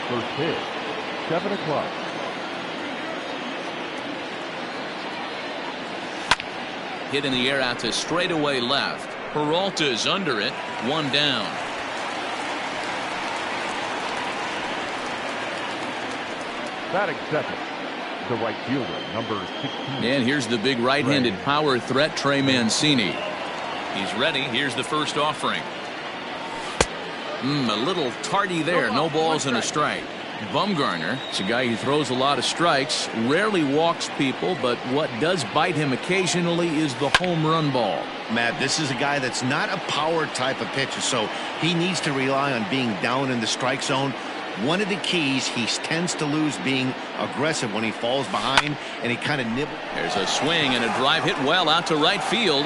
First pitch, 7 o'clock. Hit in the air out to straightaway left. Peralta's under it. 1 down. Batting second, the right fielder, number 16. And here's the big right-handed power threat, Trey Mancini. He's ready. Here's the first offering. A little tardy there. No balls and a strike. Bumgarner, it's a guy who throws a lot of strikes, rarely walks people, but what does bite him occasionally is the home run ball. Matt, this is a guy that's not a power type of pitcher, so he needs to rely on being down in the strike zone. One of the keys, he tends to lose being aggressive when he falls behind, and he kind of nibbles. There's a swing and a drive hit well out to right field.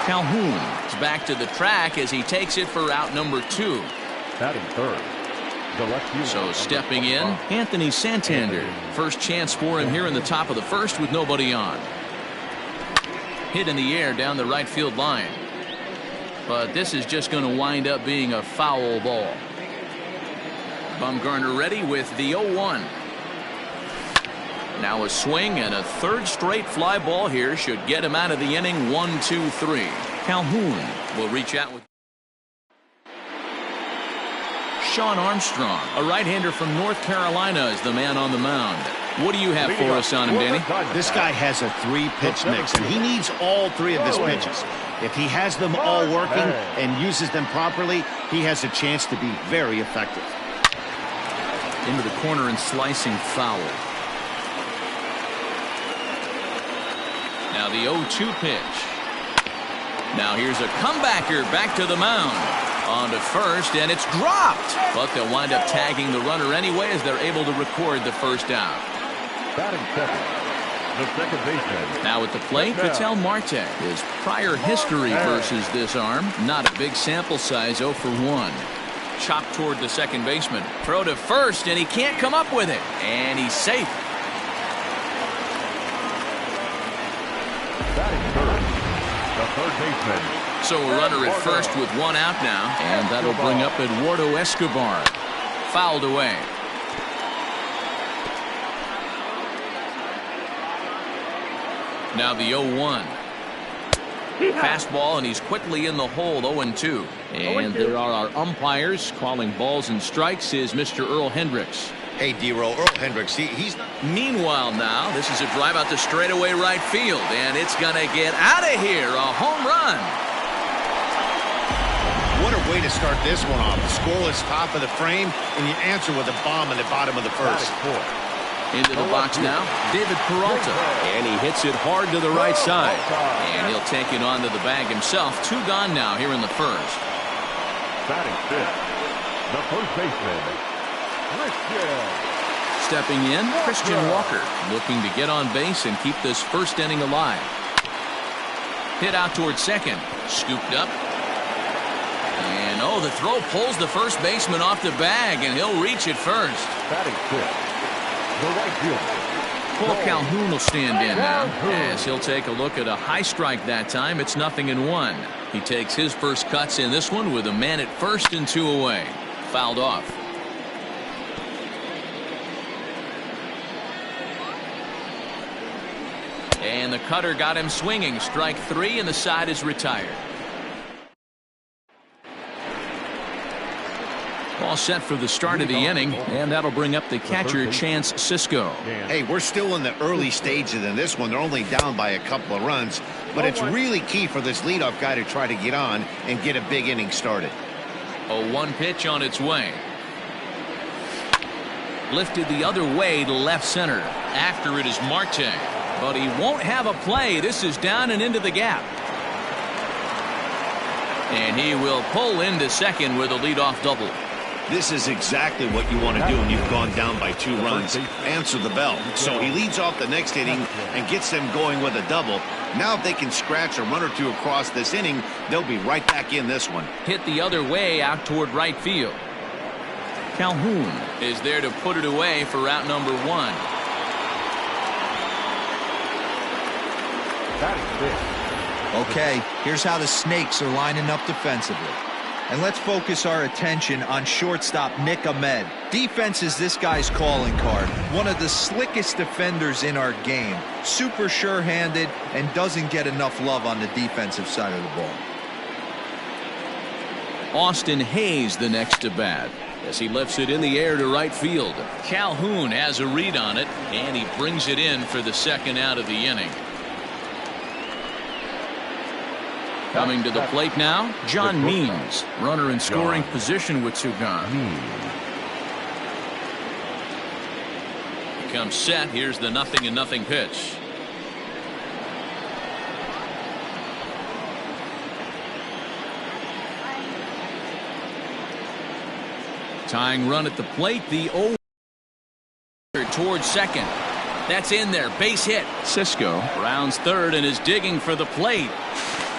Calhoun is back to the track as he takes it for out number 2. Batting third, the left fielder. So stepping in, Anthony Santander. First chance for him here in the top of the first with nobody on. Hit in the air down the right field line. But this is just going to wind up being a foul ball. Bumgarner ready with the 0-1. Now a swing and a third straight fly ball here should get him out of the inning. 1-2-3. Calhoun will reach out with Sean Armstrong, a right-hander from North Carolina, is the man on the mound. What do you have for us on him, Danny? This guy has a 3-pitch mix, and he needs all 3 of his pitches. If he has them all working and uses them properly, he has a chance to be very effective. Into the corner and slicing foul. Now the 0-2 pitch. Now here's a comebacker back to the mound. On to first, and it's dropped. But they'll wind up tagging the runner anyway as they're able to record the first out. Batting second, the second baseman. Now at the plate, Vitel Marte. His prior history versus this arm, not a big sample size, 0 for 1. Chopped toward the second baseman. Throw to first, and he can't come up with it. And he's safe. Batting third, the third baseman. So a runner at first with 1 out now. And that'll bring up Eduardo Escobar. Fouled away. Now the 0-1. Fastball, and he's quickly in the hole. 0-2. And there are our umpires calling balls and strikes is Mr. Earl Hendricks. Hey, D-Roll, Earl Hendricks, he's not. Meanwhile now, this is a drive out to straightaway right field, and it's going to get out of here. A home run. What a way to start this one off. The scoreless top of the frame, and you answer with a bomb in the bottom of the first. Into the box now, David Peralta, and he hits it hard to the right side, and he'll take it onto the bag himself. 2 gone now here in the first. Batting fifth, the first baseman, Christian. Stepping in, Christian Walker, looking to get on base and keep this first inning alive. Hit out towards second, scooped up. And oh, the throw pulls the first baseman off the bag, and he'll reach it first. Batting fifth, the right fielder. Paul Calhoun will stand in now as he'll take a look at a high strike that time. It's 0-1. He takes his first cuts in this one with a man at first and 2 away. Fouled off. And the cutter got him swinging. Strike 3, and the side is retired. All set for the start of the inning, and that'll bring up the catcher, Chance Cisco. Hey, we're still in the early stages in this one. They're only down by a couple of runs, but it's really key for this leadoff guy to try to get on and get a big inning started. A 1 pitch on its way. Lifted the other way to left center. After it is Marte, but he won't have a play. This is down and into the gap. And he will pull into second with a leadoff double. This is exactly what you want to do when you've gone down by 2 runs. Answer the bell. So he leads off the next inning and gets them going with a double. Now if they can scratch a run or 2 across this inning, they'll be right back in this one. Hit the other way out toward right field. Calhoun is there to put it away for out number 1. Batting fifth. Okay, here's how the Snakes are lining up defensively. And let's focus our attention on shortstop Nick Ahmed. Defense is this guy's calling card. One of the slickest defenders in our game. Super sure-handed and doesn't get enough love on the defensive side of the ball. Austin Hayes the next to bat as he lifts it in the air to right field. Calhoun has a read on it, and he brings it in for the second out of the inning. Coming to the plate now, John Means, runner in scoring position with two gone. He comes set. Here's the 0-0 pitch. Tying run at the plate, the 0 towards second. That's in there, base hit. Cisco rounds third and is digging for the plate.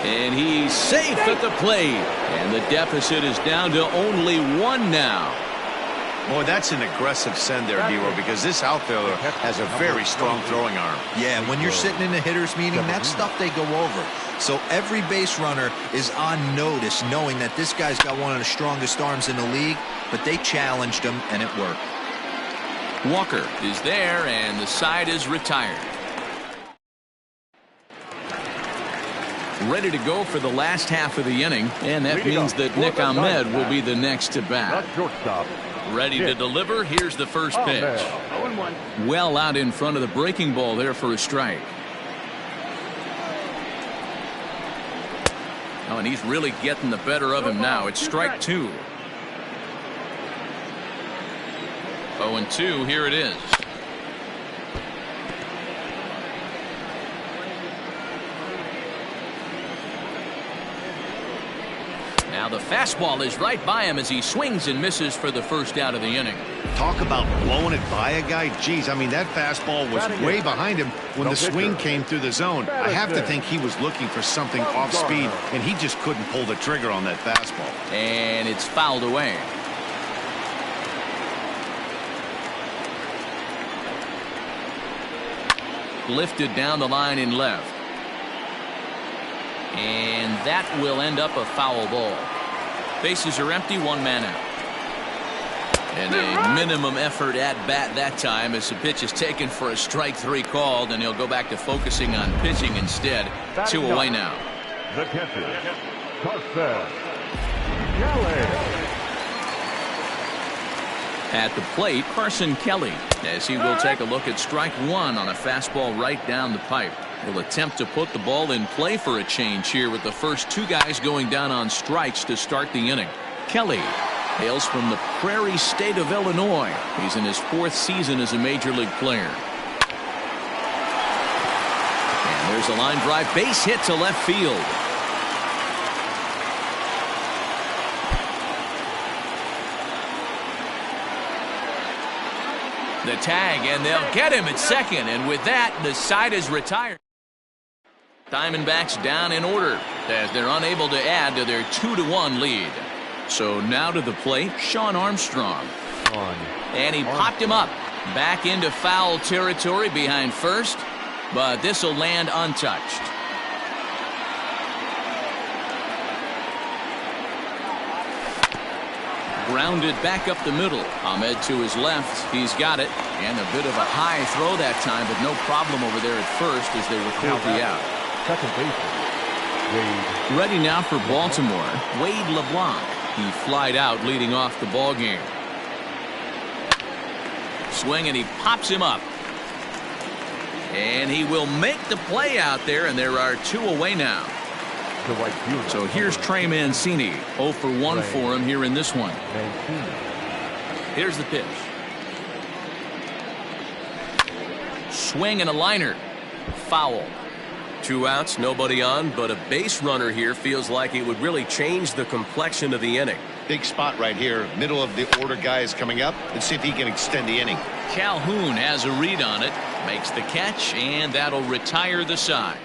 And he's safe at the plate. And the deficit is down to only 1 now. Boy, that's an aggressive send there, D-Row, because this outfielder has a very strong throwing arm. Yeah, when you're sitting in a hitter's meeting, that's stuff they go over. So every base runner is on notice, knowing that this guy's got one of the strongest arms in the league, but they challenged him, and it worked. Walker is there, and the side is retired. Ready to go for the last half of the inning, and that means that Nick Ahmed will be the next to bat. Ready to deliver. Here's the first pitch. Well out in front of the breaking ball there for a strike. Oh, and he's really getting the better of him now. It's strike 2. 0-2. Here it is. Now the fastball is right by him as he swings and misses for the first out of the inning. Talk about blowing it by a guy. Geez, I mean, that fastball was way behind him when the swing came through the zone. I have to think he was looking for something off speed, and he just couldn't pull the trigger on that fastball. And it's fouled away. Lifted down the line in left. And that will end up a foul ball. Bases are empty, 1 man out. And a minimum effort at bat that time as the pitch is taken for a strike 3 called, and he'll go back to focusing on pitching instead. 2 away now. The catcher, Carson Kelly. At the plate, Carson Kelly, as he will take a look at strike 1 on a fastball right down the pipe. He'll attempt to put the ball in play for a change here with the first 2 guys going down on strikes to start the inning. Kelly hails from the Prairie State of Illinois. He's in his 4th season as a major league player. And there's a line drive base hit to left field. The tag, and they'll get him at second, and with that, the side is retired. Diamondbacks down in order as they're unable to add to their 2-1 lead. So now to the plate, Shawn Armstrong. And he popped him up back into foul territory behind first, but this will land untouched. Grounded back up the middle. Ahmed to his left. He's got it. And a bit of a high throw that time, but no problem over there at first as they record the out. Second baseman, Wade. Ready now for Baltimore, Wade LeBlanc. He flied out leading off the ball game. Swing, and he pops him up. And he will make the play out there, and there are 2 away now. So here's Trey Mancini. 0 for 1 for him here in this one. Here's the pitch. Swing and a liner. Foul. 2 outs, nobody on, but a base runner here feels like it would really change the complexion of the inning. Big spot right here. Middle of the order guy is coming up. Let's see if he can extend the inning. Calhoun has a read on it. Makes the catch, and that'll retire the side.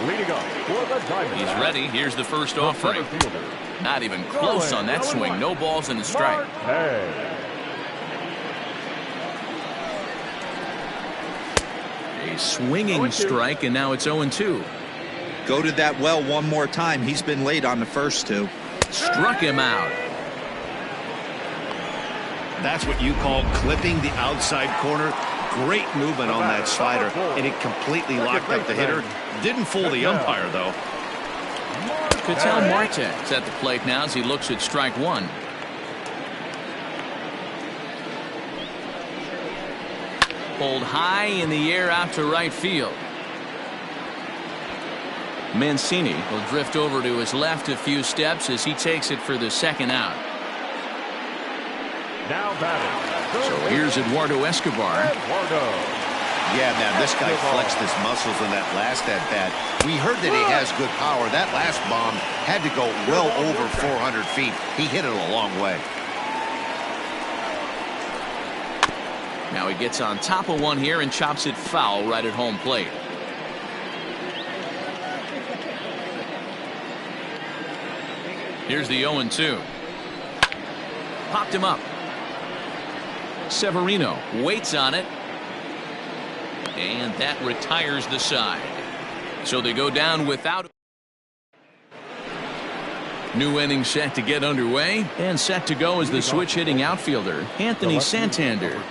Leading up for the Diamondbacks. He's ready. Here's the first offering. Not even close on that swing. No balls and a strike. A swinging strike, and now it's 0-2. Go to that well one more time. He's been late on the first two. Struck him out. That's what you call clipping the outside corner. Great movement on that slider, and it completely locked up the hitter. Didn't fool the umpire, though. Ketel Marte's at the plate now as he looks at strike one. Pulled high in the air out to right field. Mancini will drift over to his left a few steps as he takes it for the second out. Now batting. So here's Eduardo Escobar. Yeah, man, this guy flexed his muscles in that last at-bat. We heard that he has good power. That last bomb had to go well over 400 feet. He hit it a long way. Now he gets on top of one here and chops it foul right at home plate. Here's the 0-2. Popped him up. Severino waits on it. And that retires the side. So they go down without. New inning set to get underway. And set to go is the switch hitting outfielder, Anthony Santander.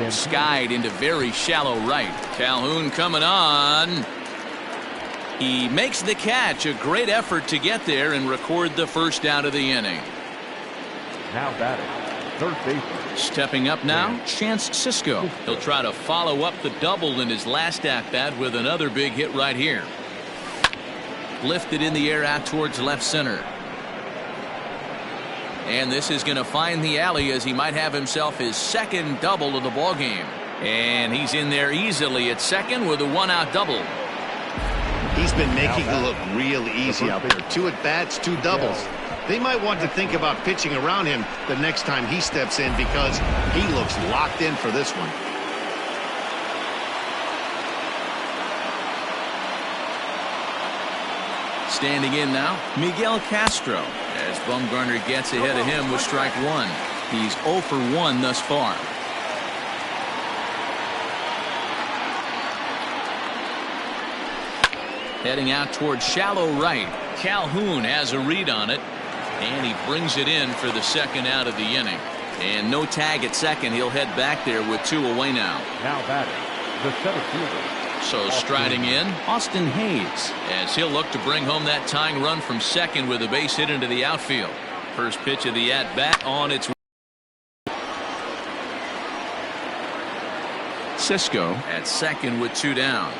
Skied into very shallow right. Calhoun coming on. He makes the catch. A great effort to get there and record the first out of the inning. Now batting. Third baseman. Stepping up now, Chance Sisco. He'll try to follow up the double in his last at-bat with another big hit right here. Lifted in the air out towards left center. And this is going to find the alley as he might have himself his second double of the ballgame. And he's in there easily at second with a one-out double. He's been making it look real easy out there. 2 at-bats, 2 doubles. They might want to think about pitching around him the next time he steps in because he looks locked in for this one. Standing in now, Miguel Castro, as Bumgarner gets ahead of him with strike one. He's 0 for 1 thus far. Heading out towards shallow right. Calhoun has a read on it, and he brings it in for the second out of the inning. And no tag at second. He'll head back there with 2 away now. Now batting, the center fielder. So striding in, Austin Hayes, as he'll look to bring home that tying run from second with a base hit into the outfield. First pitch of the at-bat on its way. Sisco at second with 2 down.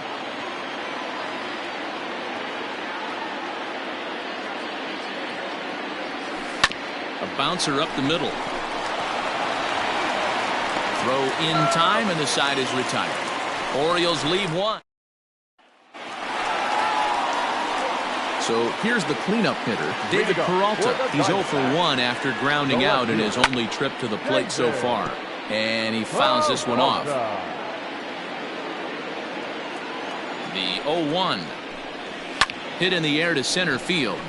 A bouncer up the middle. Throw in time, and the side is retired. Orioles leave 1. So here's the cleanup hitter, David Peralta. He's 0 for 1 after grounding out in his only trip to the plate so far. And he fouls this one off. The 0-1. Hit in the air to center field.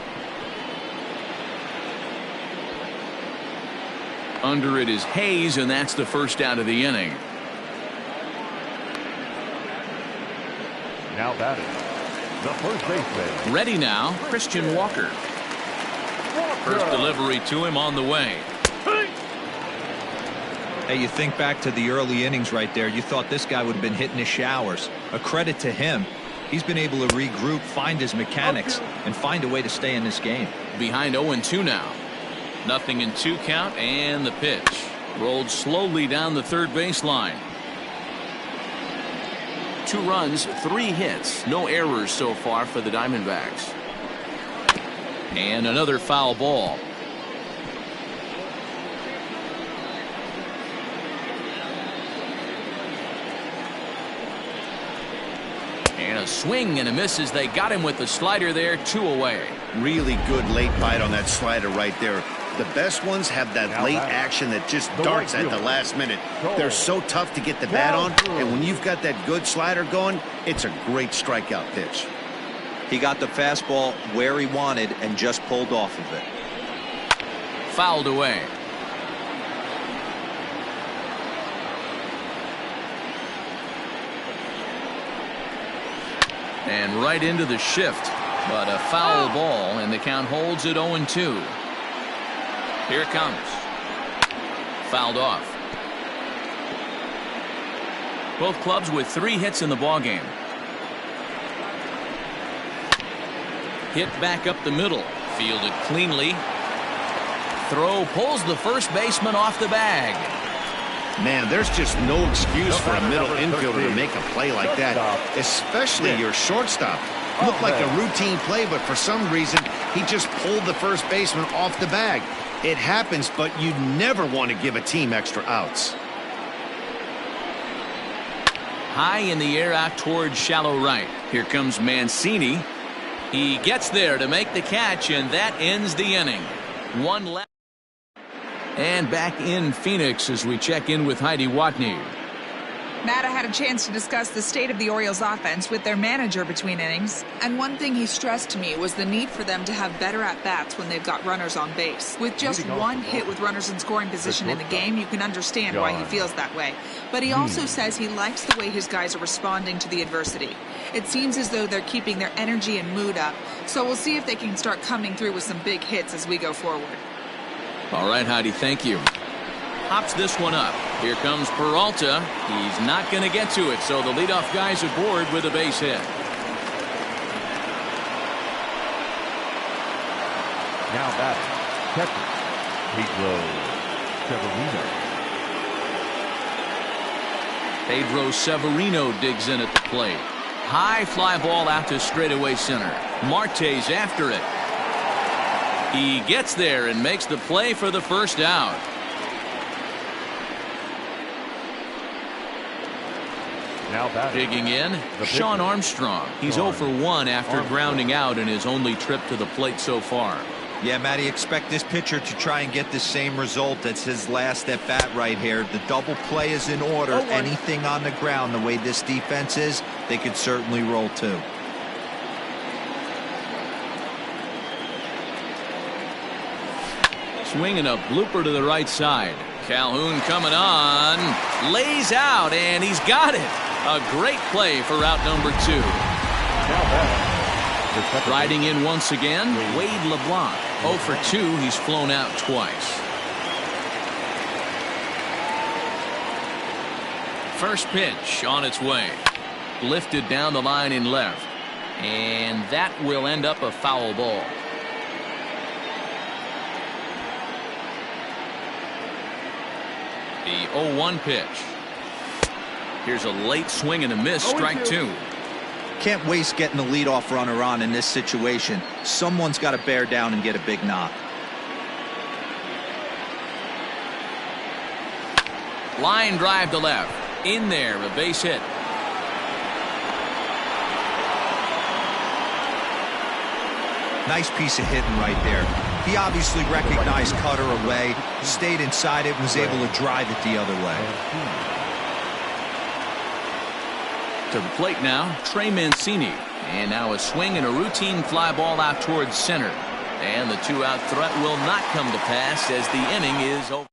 Under it is Hayes, and that's the first out of the inning. Now batting, the first baseman. Ready now, Christian Walker. First delivery to him on the way. Hey, you think back to the early innings right there. You thought this guy would have been hitting his showers. A credit to him. He's been able to regroup, find his mechanics, and find a way to stay in this game. Behind 0-2 now. Nothing in 2 count, and the pitch. Rolled slowly down the third baseline. 2 runs, 3 hits. No errors so far for the Diamondbacks. And another foul ball. And a swing and a miss as they got him with the slider there. 2 away. Really good late bite on that slider right there. The best ones have that late action that just darts at the last minute. They're so tough to get the bat on, and when you've got that good slider going, it's a great strikeout pitch. He got the fastball where he wanted and just pulled off of it. Fouled away. And right into the shift. But a foul ball, and the count holds at 0-2. Here it comes. Fouled off. Both clubs with 3 hits in the ballgame. Hit back up the middle. Fielded cleanly. Throw pulls the first baseman off the bag. Man, there's just no excuse for a middle infielder to make a play like that, especially your shortstop. Looked like a routine play, but for some reason, he just pulled the first baseman off the bag. It happens, but you never want to give a team extra outs. High in the air out towards shallow right. Here comes Mancini. He gets there to make the catch, and that ends the inning. One left. And back in Phoenix as we check in with Heidi Watney. Matt, I had a chance to discuss the state of the Orioles offense with their manager between innings, and one thing he stressed to me was the need for them to have better at-bats when they've got runners on base. With just one hit with runners in scoring position in the game, you can understand why he feels that way. But he also says he likes the way his guys are responding to the adversity. It seems as though they're keeping their energy and mood up, so we'll see if they can start coming through with some big hits as we go forward. All right, Heidi, thank you. Hops this one up. Here comes Peralta. He's not going to get to it, so the leadoff guy's aboard with a base hit. Now batting, catcher, Pedro Severino digs in at the plate. High fly ball out to straightaway center. Marte's after it. He gets there and makes the play for the first out. Now batting. Digging in, Sean Armstrong. He's 0 for 1 after grounding out in his only trip to the plate so far. Yeah, Matty, expect this pitcher to try and get the same result as his last at bat right here. The double play is in order. Anything on the ground, the way this defense is, they could certainly roll too. Swinging a blooper to the right side. Calhoun coming on. Lays out, and he's got it. A great play for out number 2. Riding in once again, Wade LeBlanc. 0 for 2. He's flown out twice. First pitch on its way. Lifted down the line in left. And that will end up a foul ball. The 0-1 pitch. Here's a late swing and a miss. Strike 2. Can't waste getting the leadoff runner on in this situation. Someone's got to bear down and get a big knock. Line drive to left. In there, a base hit. Nice piece of hitting right there. He obviously recognized cutter away, stayed inside it, and was able to drive it the other way. To the plate now, Trey Mancini. And now a swing and a routine fly ball out towards center. And the 2-out threat will not come to pass as the inning is over.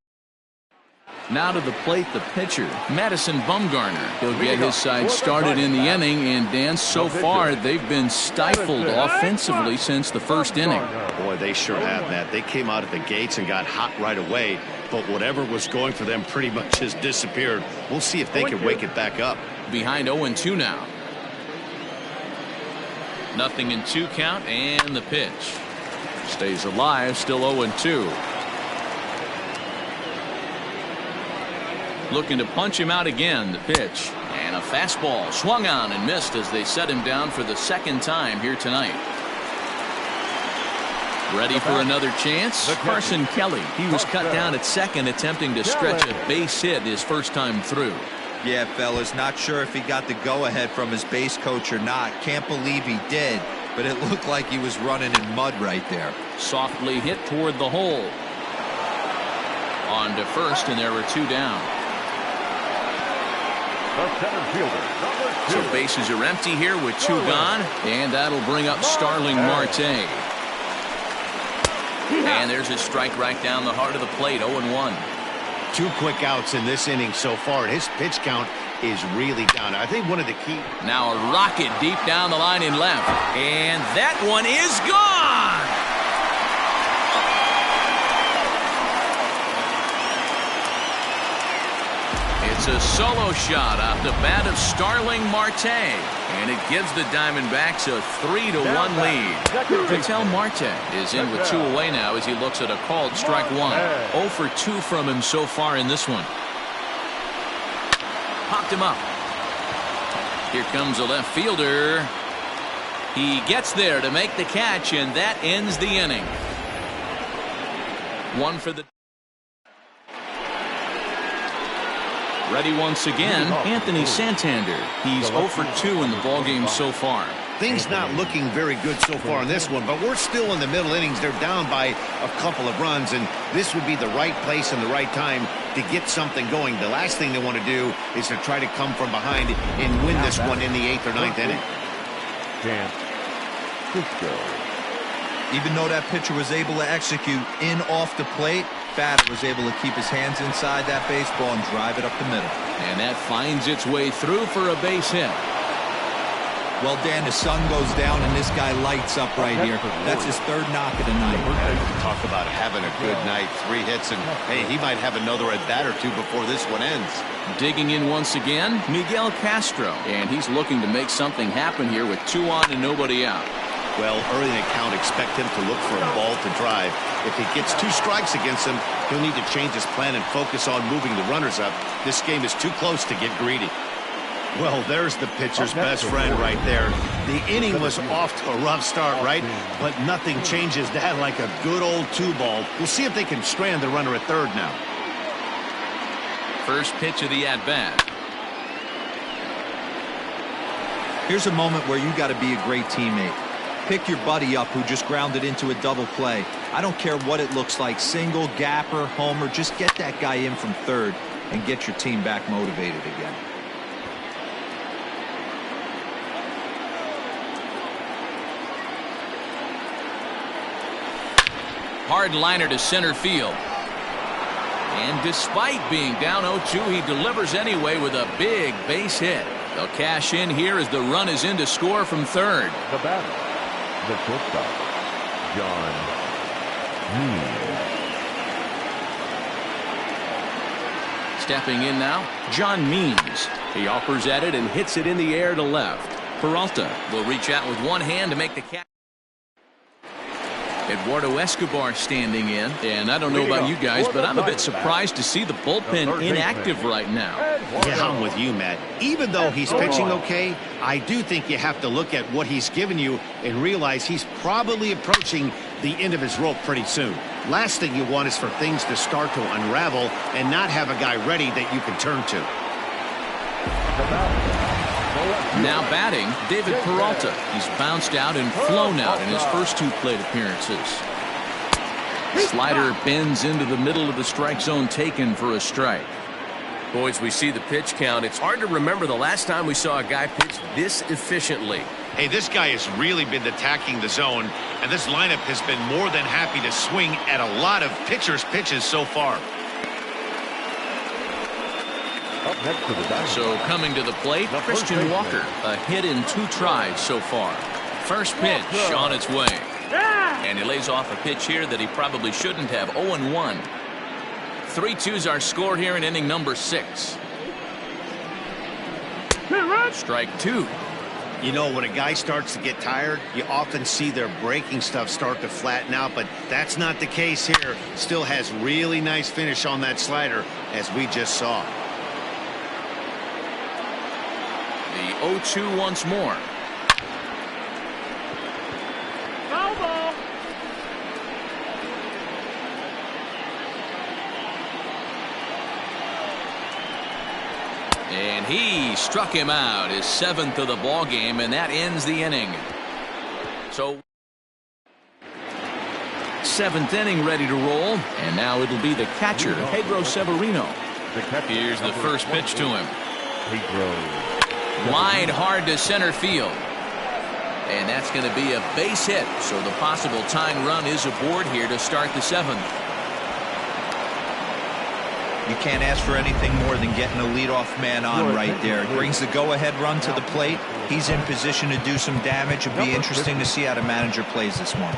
Now to the plate, the pitcher, Madison Bumgarner. He'll get his side started in the inning, and Dan, so far they've been stifled offensively since the first inning. Boy, they sure have, Matt. They came out of the gates and got hot right away, but whatever was going for them pretty much has disappeared. We'll see if they can wake it back up. Behind 0-2 now. 0-2 count, and the pitch. Stays alive, still 0-2. Looking to punch him out again. The pitch. And a fastball swung on and missed as they set him down for the second time here tonight. Ready for another chance? Carson Kelly. He was cut down at second, attempting to stretch a base hit his first time through. Yeah, fellas, not sure if he got the go-ahead from his base coach or not. Can't believe he did, but it looked like he was running in mud right there. Softly hit toward the hole. On to first, and there were 2 down. So bases are empty here with 2 gone, and that'll bring up Starling Marte. And there's a strike right down the heart of the plate. 0-1. 2 quick outs in this inning so far. His pitch count is really down. I think one of the key. Now a rocket deep down the line in left. And that one is gone. It's a solo shot off the bat of Starling Marte. And it gives the Diamondbacks a 3-1 lead. Vital Marte is in with 2 away now as he looks at a called strike 1. 0 for 2 from him so far in this one. Popped him up. Here comes a left fielder. He gets there to make the catch, and that ends the inning. 1 for the. Ready once again, Anthony Santander. He's 0 for 2 in the ballgame so far. Things not looking very good so far in this one, but we're still in the middle innings. They're down by a couple of runs, and this would be the right place and the right time to get something going. The last thing they want to do is to try to come from behind and win this one in the 8th or 9th inning. Even though that pitcher was able to execute in off the plate, Batter was able to keep his hands inside that baseball and drive it up the middle. And that finds its way through for a base hit. Well, Dan, the sun goes down and this guy lights up right here. That's his 3rd knock of the night. Talk about having a good night. 3 hits, and hey, he might have another at bat or 2 before this one ends. Digging in once again, Miguel Castro. And he's looking to make something happen here with 2 on and nobody out. Well, early in the count, expect him to look for a ball to drive. If he gets 2 strikes against him, he'll need to change his plan and focus on moving the runners up. This game is too close to get greedy. Well, there's the pitcher's best friend right there. The inning was off to a rough start, right? But nothing changes that like a good old 2-ball. We'll see if they can strand the runner at 3rd now. First pitch of the at-bat. Here's a moment where you got to be a great teammate. Pick your buddy up who just grounded into a double play. I don't care what it looks like, single, gapper, homer, just get that guy in from 3rd and get your team back motivated again. Hard liner to center field. And despite being down 0-2, he delivers anyway with a big base hit. They'll cash in here as the run is in to score from 3rd. The batter, the shortstop, John Means. Stepping in now, John Means. He offers at it and hits it in the air to left. Peralta will reach out with one hand to make the catch. Eduardo Escobar standing in, and I don't know about you guys, but I'm a bit surprised to see the bullpen inactive right now. Yeah, I'm with you, Matt. Even though he's pitching okay, I do think you have to look at what he's given you and realize he's probably approaching the end of his rope pretty soon. Last thing you want is for things to start to unravel and not have a guy ready that you can turn to. Now batting, David Peralta. He's bounced out and flown out in his first 2 plate appearances. Slider bends into the middle of the strike zone, taken for a strike. Boys, we see the pitch count. It's hard to remember the last time we saw a guy pitch this efficiently. Hey, this guy has really been attacking the zone, and this lineup has been more than happy to swing at a lot of pitchers' pitches so far. So coming to the plate, Christian Walker. A hit in 2 tries so far. First pitch on its way. And he lays off a pitch here that he probably shouldn't have. 0-1. 3-2's our score here in inning number 6. Strike 2. You know, when a guy starts to get tired, you often see their breaking stuff start to flatten out, but that's not the case here. Still has really nice finish on that slider, as we just saw. The 0-2 once more. Foul ball. And he struck him out, his 7th of the ball game, and that ends the inning. So 7th inning ready to roll, and now it'll be the catcher, Pedro Severino. Here's the first pitch to him. Line hard to center field. And that's going to be a base hit. So the possible tying run is aboard here to start the 7th. You can't ask for anything more than getting a leadoff man on right there. It brings the go-ahead run to the plate. He's in position to do some damage. It'll be interesting to see how the manager plays this one.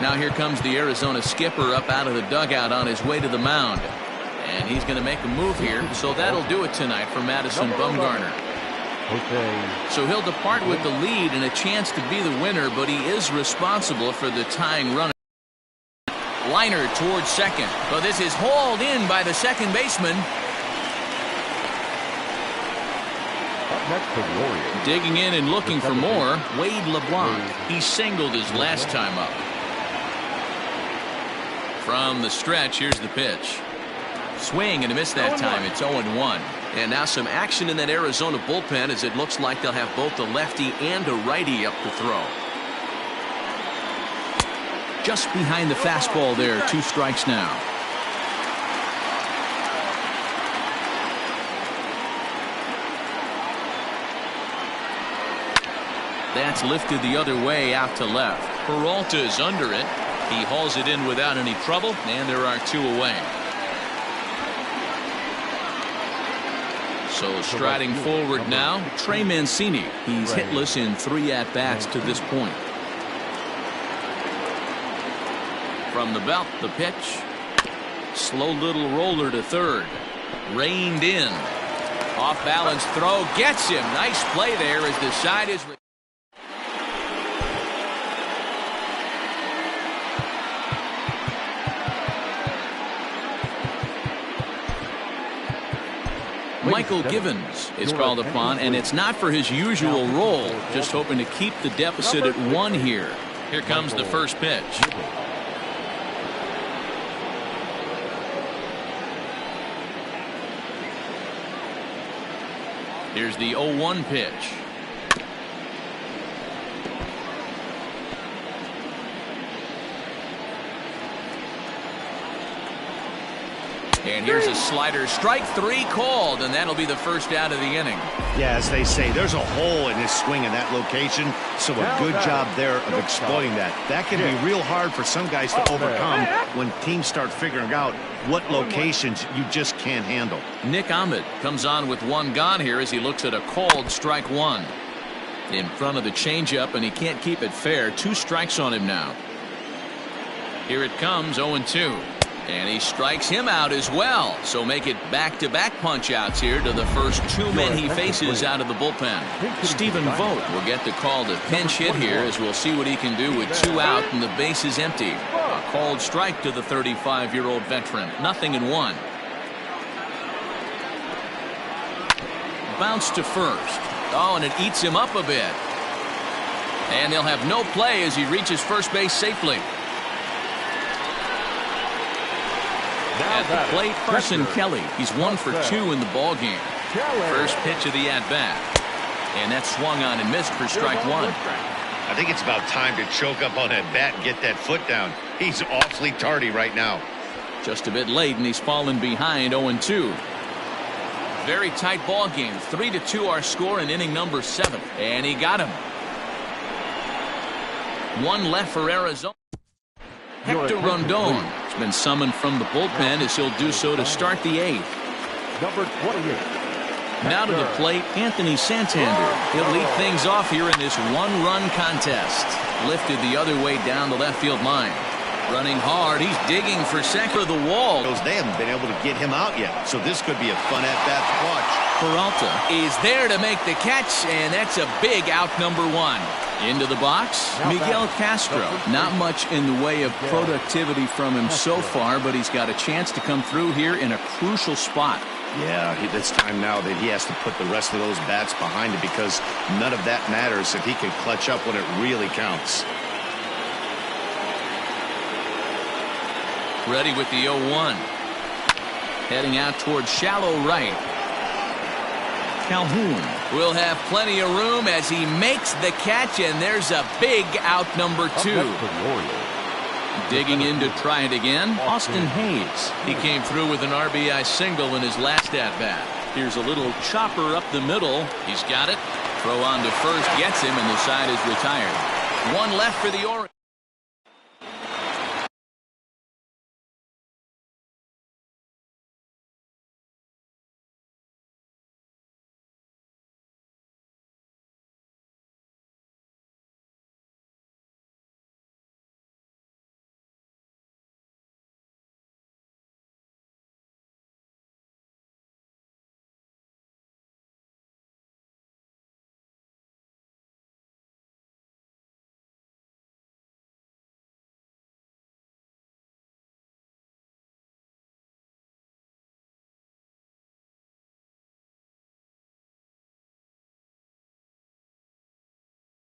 Now here comes the Arizona skipper up out of the dugout on his way to the mound. And he's going to make a move here. So that'll do it tonight for Madison Bumgarner. So he'll depart with the lead and a chance to be the winner, but he is responsible for the tying run. Liner towards second, but this is hauled in by the second baseman. Up next for the Orioles. Digging in and looking for more, Wade LeBlanc. He singled his last time up. From the stretch, here's the pitch. Swing and a miss that time. It's 0-1. And now some action in that Arizona bullpen as it looks like they'll have both a lefty and a righty up to throw. Just behind the fastball there. 2 strikes now. That's lifted the other way out to left. Peralta is under it. He hauls it in without any trouble, and there are 2 away. So striding forward now, Trey Mancini. He's hitless in 3 at-bats to this point. From the belt, the pitch. Slow little roller to third. Reined in. Off balance throw. Gets him. Nice play there as the side is. Michael Givens is called upon, and it's not for his usual role. Just hoping to keep the deficit at 1 here. Here comes the first pitch. Here's the 0-1 pitch. And here's a slider. Strike 3 called, and that'll be the first out of the inning. Yeah, as they say, there's a hole in his swing in that location, so a good job there of exploiting that. That can be real hard for some guys to overcome when teams start figuring out what locations you just can't handle. Nick Ahmed comes on with 1 gone here as he looks at a called strike 1. In front of the changeup, and he can't keep it fair. 2 strikes on him now. Here it comes, 0-2. And he strikes him out as well. So make it back-to-back punch-outs here to the first 2 men he faces out of the bullpen. Stephen Vogt will get the call to pinch hit here as we'll see what he can do with 2 out and the base is empty. A called strike to the 35-year-old veteran. 0-1. Bounce to first. Oh, and it eats him up a bit. And they'll have no play as he reaches first base safely. At the plate, Carson Kelly. He's 1 for 2 in the ball game. First pitch of the at-bat. And that's swung on and missed for strike 1. I think it's about time to choke up on that bat and get that foot down. He's awfully tardy right now. Just a bit late, and he's fallen behind 0-2. Very tight ball game. 3-2 our score in inning number 7. And he got him. 1 left for Arizona. Hector Rondon has been summoned from the bullpen as he'll do so to start the 8th. Number 28. Now to the plate, Anthony Santander. He'll lead things off here in this 1-run contest. Lifted the other way down the left field line. Running hard, he's digging for second of the wall. They haven't been able to get him out yet, so this could be a fun at-bat to watch. Peralta is there to make the catch, and that's a big out number 1. Into the box, Miguel Castro. Not much in the way of productivity from him so far, but he's got a chance to come through here in a crucial spot. Yeah, it's time now that he has to put the rest of those bats behind him because none of that matters if he can clutch up when it really counts. Ready with the 0-1. Heading out towards shallow right. Calhoun will have plenty of room as he makes the catch, and there's a big out number 2. Digging in to try it again, Austin Hayes. He came through with an RBI single in his last at-bat. Here's a little chopper up the middle. He's got it. Throw on to first, gets him, and the side is retired. 1 left for the Orioles.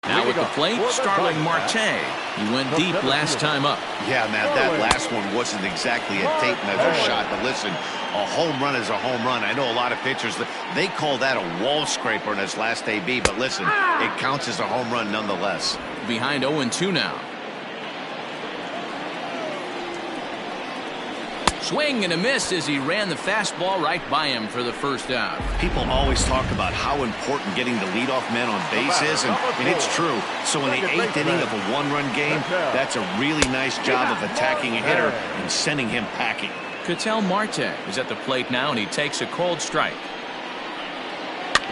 Now at the plate, Starling Marte. He went deep last time up. Yeah, man, that last one wasn't exactly a tape measure shot, but listen, a home run is a home run. I know a lot of pitchers, they call that a wall scraper in his last AB, but listen, it counts as a home run nonetheless. Behind 0-2 now. Swing and a miss as he ran the fastball right by him for the first out. People always talk about how important getting the leadoff man on base is, and it's true. So in the 8th inning of a one-run game, that's a really nice job of attacking a hitter and sending him packing. Ketel Marte is at the plate now, and he takes a cold strike.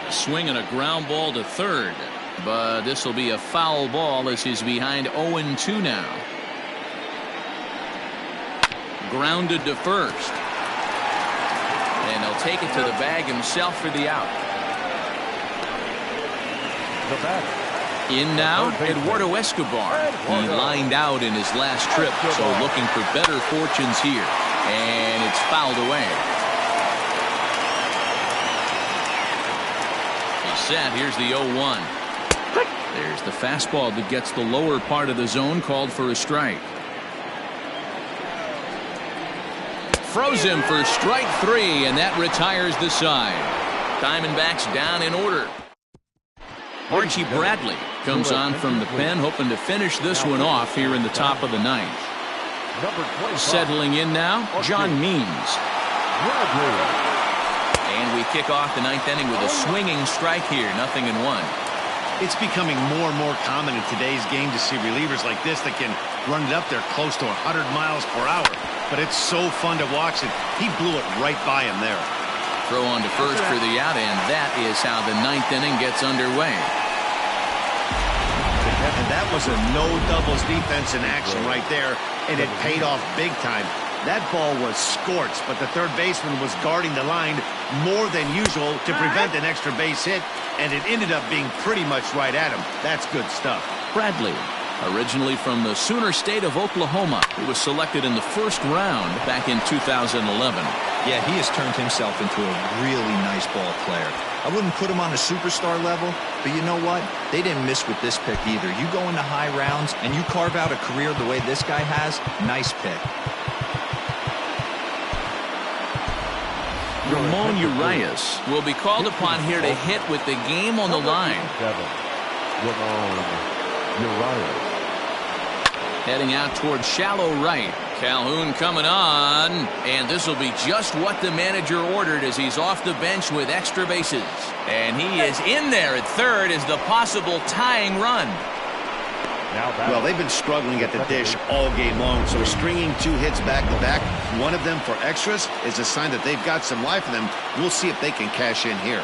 A swing and a ground ball to third, but this will be a foul ball as he's behind 0-2 now. Grounded to first. And he'll take it to the bag himself for the out. In now, Eduardo Escobar. He lined out in his last trip, so looking for better fortunes here. And it's fouled away. He's set. Here's the 0-1. There's the fastball that gets the lower part of the zone, called for a strike. Froze him for strike 3, and that retires the side. Diamondbacks down in order. Archie Bradley comes on from the pen, hoping to finish this one off here in the top of the 9th. Settling in now, John Means. And we kick off the 9th inning with a swinging strike here, 0-1. It's becoming more and more common in today's game to see relievers like this that can run it up there close to 100 miles per hour. But it's so fun to watch it. He blew it right by him there. Throw on to first for the out, and that is how the 9th inning gets underway. And that was a no doubles defense in action right there, and it paid off big time. That ball was scorched, but the third baseman was guarding the line more than usual to prevent an extra base hit, and it ended up being pretty much right at him. That's good stuff. Bradley, originally from the Sooner State of Oklahoma, he was selected in the first round back in 2011. Yeah, he has turned himself into a really nice ball player. I wouldn't put him on a superstar level, but you know what? They didn't miss with this pick either. You go into high rounds and you carve out a career the way this guy has, nice pick. Ramon Urias will be called upon here to hit with the game on the line. Ramon Urias. Heading out toward shallow right. Calhoun coming on, and this will be just what the manager ordered as he's off the bench with extra bases. And he is in there at third as the possible tying run. Well, they've been struggling at the dish all game long, so stringing 2 hits back-to-back, one of them for extras, is a sign that they've got some life in them. We'll see if they can cash in here.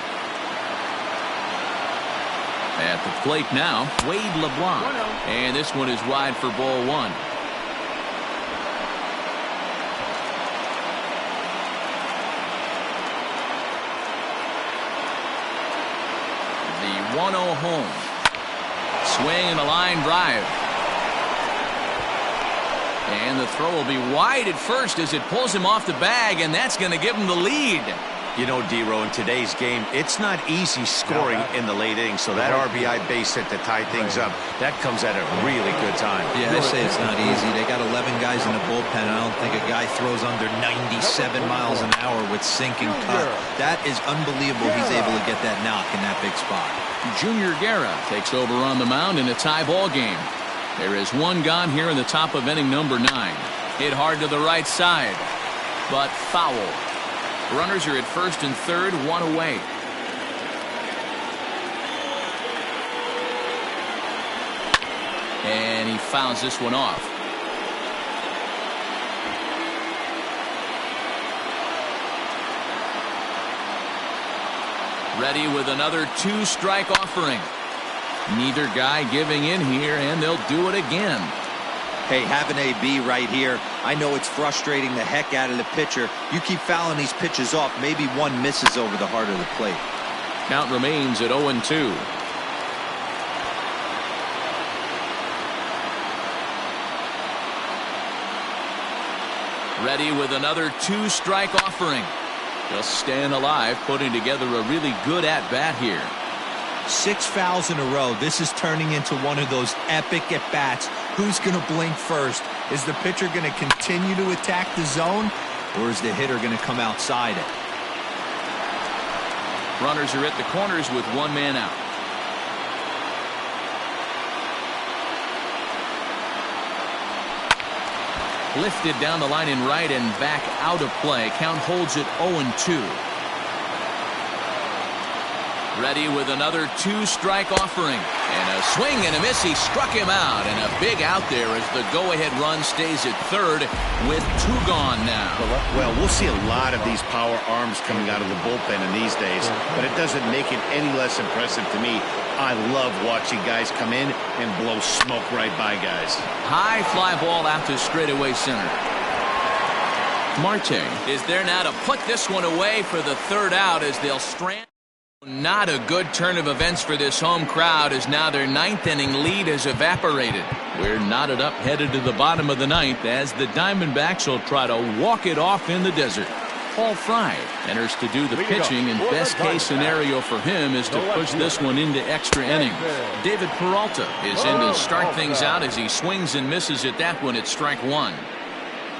At the plate now, Wade LeBlanc. And this one is wide for ball 1. The 1-0 home. Swing and a line drive. And the throw will be wide at first as it pulls him off the bag, and that's going to give him the lead. You know, D-Row, in today's game, it's not easy scoring in the late innings, so that RBI base hit to tie things up, that comes at a really good time. Yeah, I say it's not easy. They got 11 guys in the bullpen, and I don't think a guy throws under 97 miles an hour with sinking cut. That is unbelievable he's able to get that knock in that big spot. Junior Guerra takes over on the mound in a tie ball game. There is one gone here in the top of inning number 9. Hit hard to the right side, but foul. Runners are at first and third, 1 away. And he fouls this one off. Ready with another 2-strike offering. Neither guy giving in here, and they'll do it again. Hey, have an AB right here. I know it's frustrating the heck out of the pitcher. You keep fouling these pitches off, maybe one misses over the heart of the plate. Count remains at 0-2. Ready with another 2-strike offering. Just staying alive, putting together a really good at-bat here. 6 fouls in a row. This is turning into one of those epic at-bats. Who's going to blink first? Is the pitcher going to continue to attack the zone, or is the hitter going to come outside it? Runners are at the corners with one man out. Lifted down the line in right and back out of play. Count holds it 0-2. Ready with another 2-strike offering. And a swing and a miss. He struck him out. And a big out there as the go-ahead run stays at third with 2 gone now. Well, we'll see a lot of these power arms coming out of the bullpen in these days, but it doesn't make it any less impressive to me. I love watching guys come in and blow smoke right by guys. High fly ball out to straightaway center. Marte is there now to put this one away for the third out as they'll strand. Not a good turn of events for this home crowd as now their 9th inning lead has evaporated. We're knotted up headed to the bottom of the 9th as the Diamondbacks will try to walk it off in the desert. Paul Fry enters to do the pitching, and best case scenario for him is to push this one into extra innings. David Peralta is in to start things out as he swings and misses at that one at strike 1.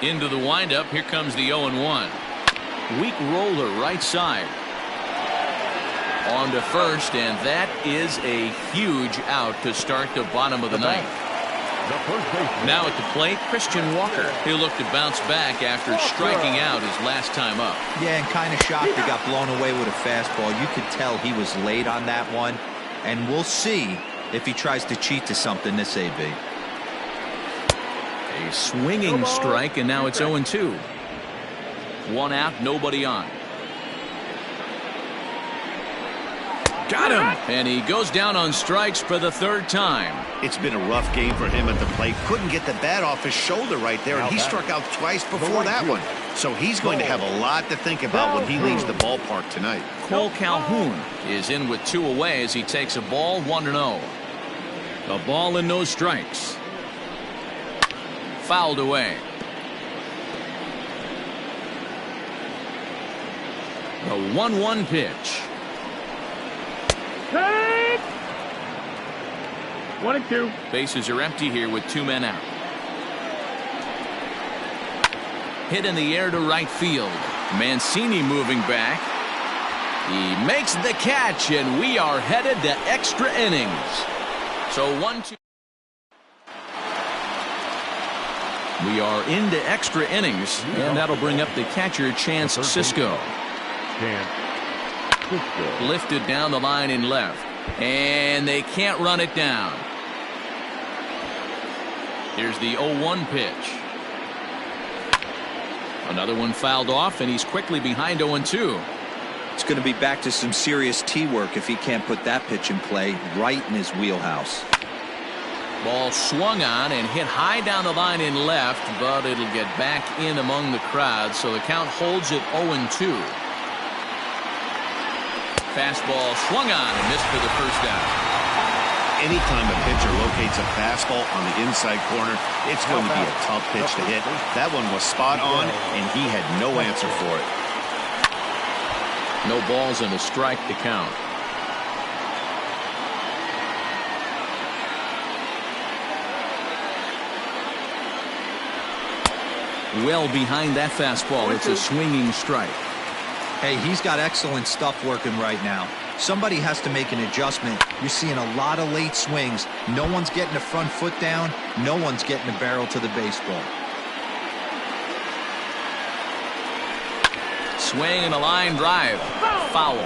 Into the windup, here comes the 0-1. Weak roller right side. On to first, and that is a huge out to start the bottom of the 9th. Now at the plate, Christian Walker. He'll look to bounce back after striking out his last time up. Yeah, and kind of shocked he got blown away with a fastball. You could tell he was late on that one, and we'll see if he tries to cheat to something this AB. A swinging strike, and now it's 0-2. 1 out, nobody on. Got him! And he goes down on strikes for the 3rd time. It's been a rough game for him at the plate. Couldn't get the bat off his shoulder right there, and he struck out twice before that one. So he's going to have a lot to think about when he leaves the ballpark tonight. Cole Calhoun is in with 2 away as he takes a ball 1-0. A ball and no strikes. Fouled away. The 1-1 pitch. 1-2. Bases are empty here with 2 men out. Hit in the air to right field. Mancini moving back. He makes the catch, and we are headed to extra innings. So 1-2. We are into extra innings, and that'll bring up the catcher, Chance Sisco. Lifted down the line in left, and they can't run it down. Here's the 0-1 pitch. Another one fouled off, and he's quickly behind 0-2. It's going to be back to some serious tee work if he can't put that pitch in play right in his wheelhouse. Ball swung on and hit high down the line in left, but it'll get back in among the crowd, so the count holds at 0-2. Fastball swung on and missed for the first out. Anytime a pitcher locates a fastball on the inside corner, it's going to be a tough pitch to hit. That one was spot on, and he had no answer for it. No balls and a strike to count. Well behind that fastball. It's a swinging strike. Hey, he's got excellent stuff working right now. Somebody has to make an adjustment. You're seeing a lot of late swings. No one's getting the front foot down. No one's getting the barrel to the baseball. Swing and a line drive. Foul.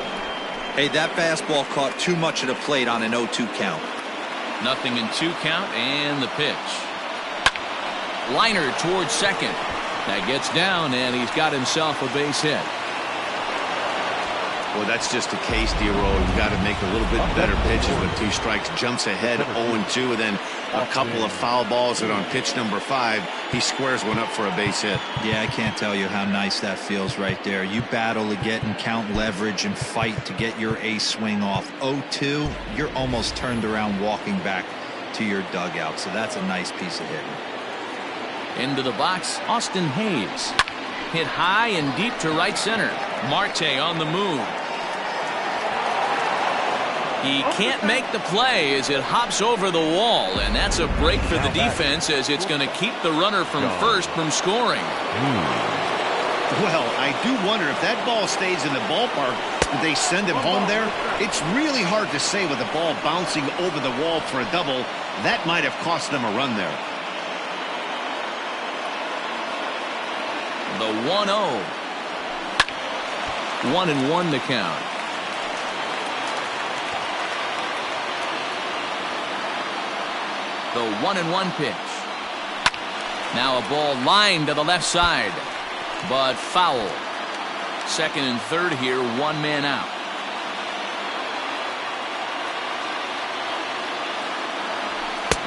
Hey, that fastball caught too much of the plate on an 0-2 count. Nothing in 2 count, and the pitch. Liner towards second. That gets down, and he's got himself a base hit. Well, that's just a case, D-Roll. You've got to make a little bit better pitches with 2 strikes. Jumps ahead 0-2, and then a couple of foul balls, and on pitch number 5, he squares one up for a base hit. Yeah, I can't tell you how nice that feels right there. You battle to get and count leverage and fight to get your ace swing off. 0-2, you're almost turned around walking back to your dugout, so that's a nice piece of hitting. Into the box, Austin Hayes. Hit high and deep to right center. Marte on the move. He can't make the play as it hops over the wall, and that's a break for the defense as it's going to keep the runner from first from scoring. Well, I do wonder if that ball stays in the ballpark, do they send him home there? It's really hard to say with the ball bouncing over the wall for a double. That might have cost them a run there. The 1-0. 1-1 the count. The 1-1 pitch. Now a ball lined to the left side, but foul. Second and third here, one man out.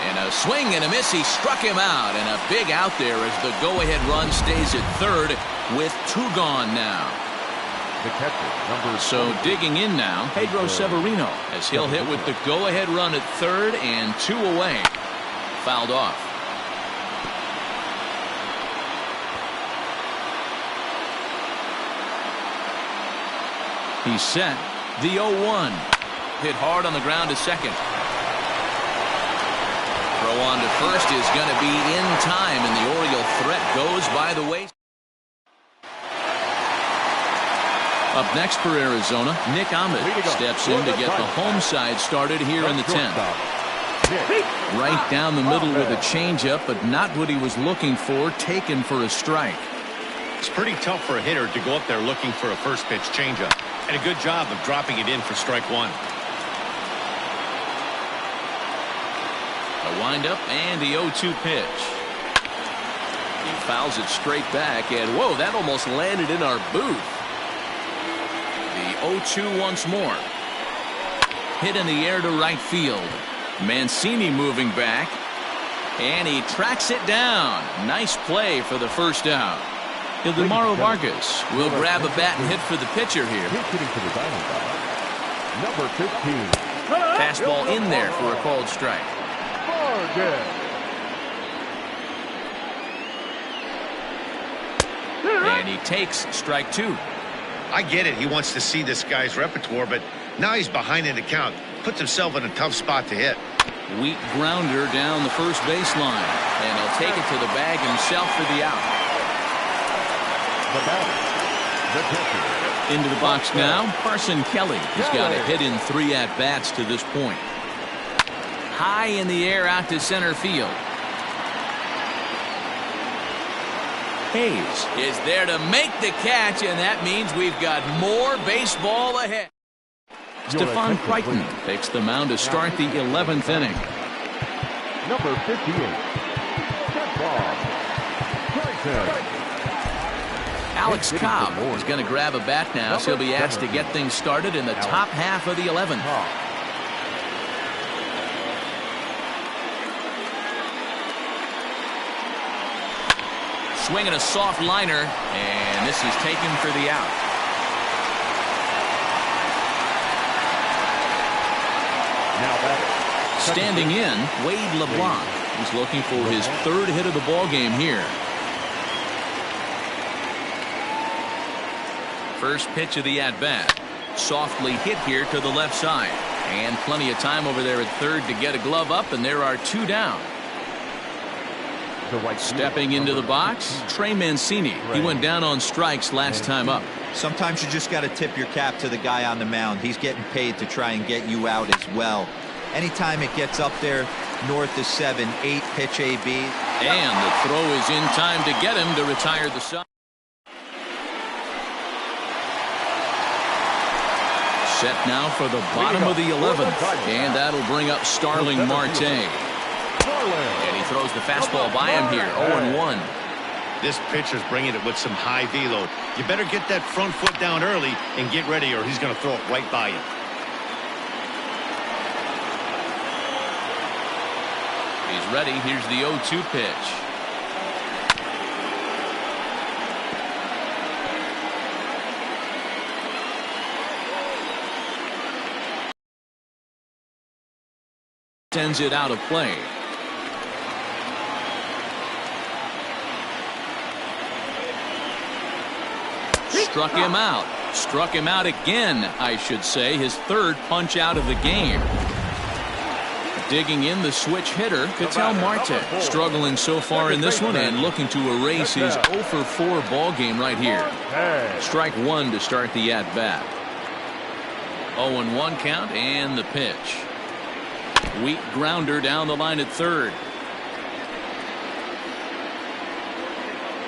And a swing and a miss. He struck him out, and a big out there as the go-ahead run stays at third with two gone now. The catcher, so digging in now, Pedro Severino, as he'll hit with the go-ahead run at third and two away. Fouled off. He's set. The 0-1. Hit hard on the ground to second. Throw on to first is going to be in time, and the Oriole threat goes by the way. Up next for Arizona, Nick Ahmed steps in to get the home side started here in the 10th. Right down the middle with a changeup, but not what he was looking for, taken for a strike. It's pretty tough for a hitter to go up there looking for a first pitch changeup. And a good job of dropping it in for strike one. A windup and the 0-2 pitch. He fouls it straight back, and whoa, that almost landed in our booth. The 0-2 once more. Hit in the air to right field. Mancini moving back, and he tracks it down. Nice play for the first out. Ildemaro Vargas will grab a bat and hit for the pitcher here. Number 15. Fastball in there for a called strike. And he takes strike two. I get it. He wants to see this guy's repertoire, but now he's behind in the count. Puts himself in a tough spot to hit. Weak grounder down the first baseline, and he'll take it to the bag himself for the out. Into the box now, Carson Kelly. He's got a hit in 3 at-bats to this point. High in the air out to center field. Hayes is there to make the catch, and that means we've got more baseball ahead. Stephon Crichton takes the mound to start the 11th inning. Number 58. Crichton. Alex Cobb is going to grab a bat now, so he'll be asked to get things started in the top half of the 11th. Swinging a soft liner, and this is taken for the out. Standing in, Wade LeBlanc. He's looking for his third hit of the ball game here. First pitch of the at-bat. Softly hit here to the left side. And plenty of time over there at third to get a glove up, and there are two down. Stepping into the box, Trey Mancini. He went down on strikes last time up. Sometimes you just got to tip your cap to the guy on the mound. He's getting paid to try and get you out as well. Anytime it gets up there north of 7, 8 pitch AB. And the throw is in time to get him to retire the side. Set now for the bottom of the 11th, and that'll bring up Starling Marte. And he throws the fastball by him here, 0-1. This pitcher's bringing it with some high velo. You better get that front foot down early and get ready, or he's going to throw it right by you. He's ready. Here's the 0-2 pitch. Sends it out of play. Struck him out. Struck him out again, I should say, his third punch out of the game. Digging in the switch hitter, Ketel Marte, struggling so far in this one and looking to erase his 0 for 4 ball game right here. Strike one to start the at-bat. 0-1 count and the pitch. Weak grounder down the line at third.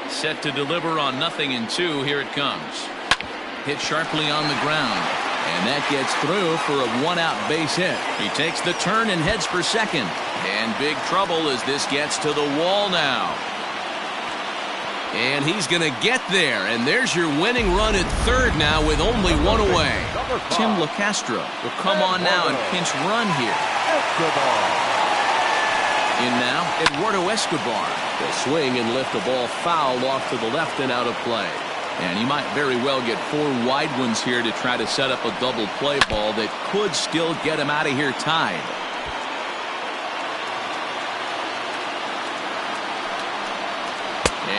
Set to deliver on 0-2. Here it comes. Hit sharply on the ground. And that gets through for a 1-out base hit. He takes the turn and heads for second. And big trouble as this gets to the wall now. And he's going to get there. And there's your winning run at third now with only one away. Tim LaCastro will come on now and pinch run here. In now, Eduardo Escobar will swing and lift the ball foul off to the left and out of play. And he might very well get 4 wide ones here to try to set up a double play ball that could still get him out of here tied.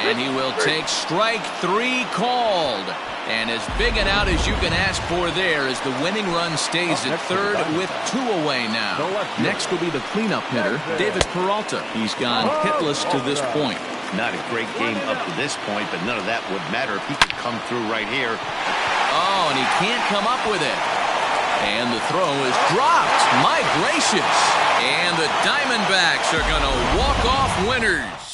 And he will take strike 3 called. And as big an out as you can ask for there as the winning run stays at third with 2 away now. Next will be the cleanup hitter, David Peralta. He's gone hitless to this point. Not a great game up to this point, but none of that would matter if he could come through right here. Oh, and he can't come up with it. And the throw is dropped. My gracious. And the Diamondbacks are going to walk off winners.